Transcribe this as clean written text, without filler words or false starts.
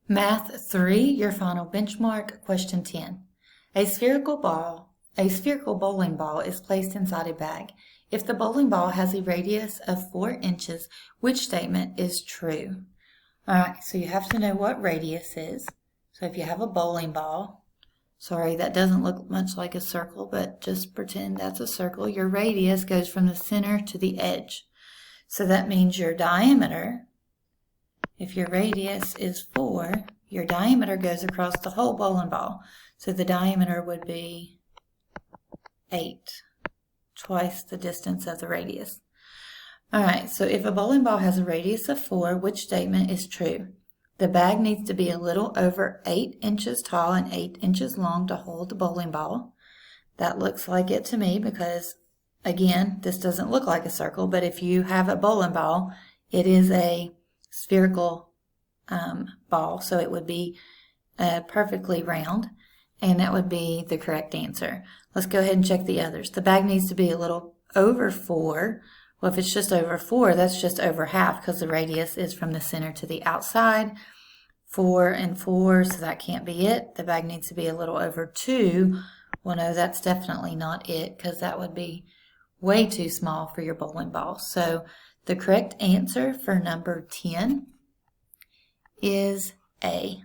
Math 3, your final benchmark, question 10. A spherical bowling ball is placed inside a bag. If the bowling ball has a radius of 4 inches, which statement is true? Alright, so you have to know what radius is. So if you have a bowling ball, sorry, that doesn't look much like a circle, but just pretend that's a circle. Your radius goes from the center to the edge. So that means your diameter, if your radius is 4, your diameter goes across the whole bowling ball. So the diameter would be 8, twice the distance of the radius. Alright, so if a bowling ball has a radius of 4, which statement is true? The bag needs to be a little over 8 inches tall and 8 inches long to hold the bowling ball. That looks like it to me because, again, this doesn't look like a circle, but if you have a bowling ball, it is a spherical ball, so it would be perfectly round, and that would be the correct answer. Let's go ahead and check the others. The bag needs to be a little over 4. Well, if it's just over 4, that's just over half because the radius is from the center to the outside. 4 and 4, so that can't be it. The bag needs to be a little over 2. Well, no, that's definitely not it because that would be way too small for your bowling ball. So the correct answer for number 10 is A.